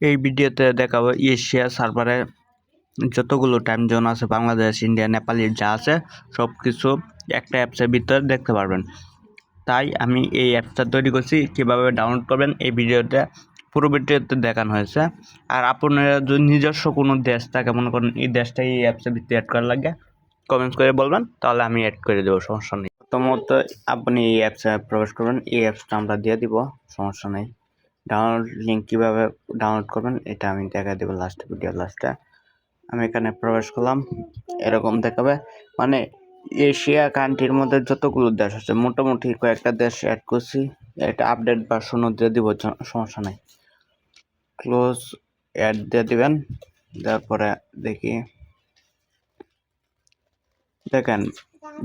এই ভিডিওতে দেখাবো এশিয়া সার্ভারে যতগুলো টাইম জোন আছে, বাংলাদেশ, ইন্ডিয়া, নেপালি যা আছে সব কিছু একটা অ্যাপসের ভিতরে দেখতে পারবেন। তাই আমি এই অ্যাপসটা তৈরি করছি। কীভাবে ডাউনলোড করবেন এই ভিডিওতে পুরো ভিডিওতে দেখানো হয়েছে। আর আপনারা যদি নিজস্ব কোনো দেশ থাকে, মনে করেন এই দেশটা এই অ্যাপসের ভিতরে অ্যাড করা লাগে, কমেন্টস করে বলবেন, তাহলে আমি অ্যাড করে দেবো, সমস্যা নেই। প্রথমত আপনি এই অ্যাপসে প্রবেশ করবেন। এই অ্যাপসটা আমরা দিয়ে দিব, সমস্যা নেই। ডাউনলোড লিঙ্ক কীভাবে ডাউনলোড করবেন এটা আমি দেখা দেবো ভিডিও লাস্টে। আমি এখানে প্রবেশ করলাম, এরকম দেখাবে। মানে এশিয়া কান্ট্রির মধ্যে যতগুলো দেশ আছে মোটামুটি কয়েকটা দেশ অ্যাড করছি। এটা আপডেট ভার্সনও দিয়ে দিব, সমস্যা নেই। ক্লোজ অ্যাড দিয়ে দিবেন। তারপরে দেখেন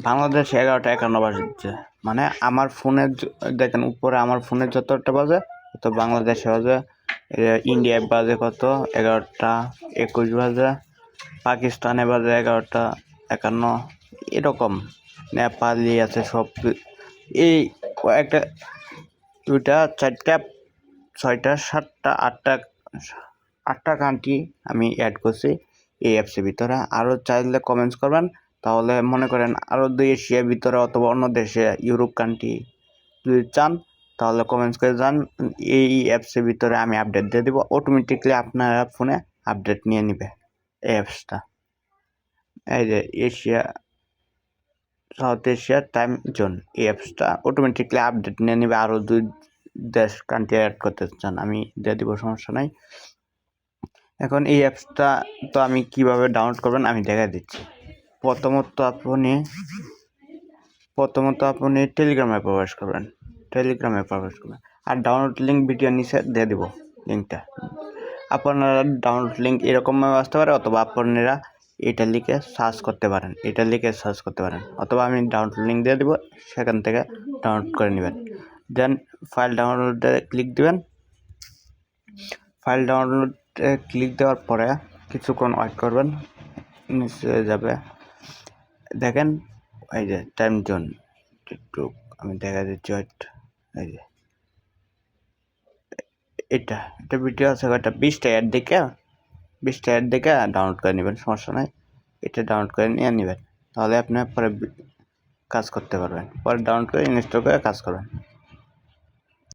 বাংলাদেশ 11:51 বাজছে। মানে আমার ফোনে দেখেন উপরে আমার ফোনে যতটা বাজে তত বাংলাদেশে বাজে। ইন্ডিয়ায় বাজে কত 11:21 বাজে, পাকিস্তানে বাজে 11:51, এরকম। নেপালি আছে সব। এই কয়েকটা 2টা 4টা 6টা 7টা 8টা কান্ট্রি আমি অ্যাড করছি এই অ্যাপসের ভিতরে। আরও চাইলে কমেন্টস করবেন, তাহলে মনে করেন আরও 2 এশিয়ার ভিতরে অথবা অন্য দেশে ইউরোপ কান্ট্রি যদি চান তাহলে কমেন্টস করে যান। এই অ্যাপসের ভিতরে আমি আপডেট দিয়ে দেবো, অটোমেটিকলি আপনার ফোনে আপডেট নিয়ে নেবে এই অ্যাপসটা। এই যে Asia south Asia time zone, এই অ্যাপসটা অটোমেটিকলি আপডেট নিয়ে নেবে। আরও 2 দেশ কান্ট্রি অ্যাড করতে চান আমি দিয়ে দেবো, সমস্যা নাই। এখন এই অ্যাপসটা তো আমি কিভাবে ডাউনলোড করবেন আমি দেখা দিচ্ছি। প্রথমত আপনি টেলিগ্রামে প্রবেশ করবেন। আর ডাউনলোড লিঙ্ক ভিডিও নিচে দিয়ে দিব লিঙ্কটা। আপনারা ডাউনলোড লিঙ্ক এরকমভাবে আসতে পারে, অথবা আপনারা এটা লিখে সার্চ করতে পারেন, অথবা আমি ডাউনলোড লিঙ্ক দিয়ে দিব, সেখান থেকে ডাউনলোড করে নেবেন। দেন ফাইল ডাউনলোডে ক্লিক দিবেন। ফাইল ডাউনলোডে ক্লিক দেওয়ার পরে কিছুক্ষণ ওয়েট করবেন, নিচে যাবে। দেখেন এই যে টাইম জোন, একটু আমি দেখা দিচ্ছি, এই যে এটা ভিডিও আছে, এটা 20টা অ্যাড দেখে ডাউনলোড করে নেবেন, সমস্যা নাই। এটা ডাউনলোড করে নিয়ে নেবেন, তাহলে আপনি পরে কাজ করতে পারবেন। পরে ডাউনলোড করে ইনস্টল করে কাজ করবেন।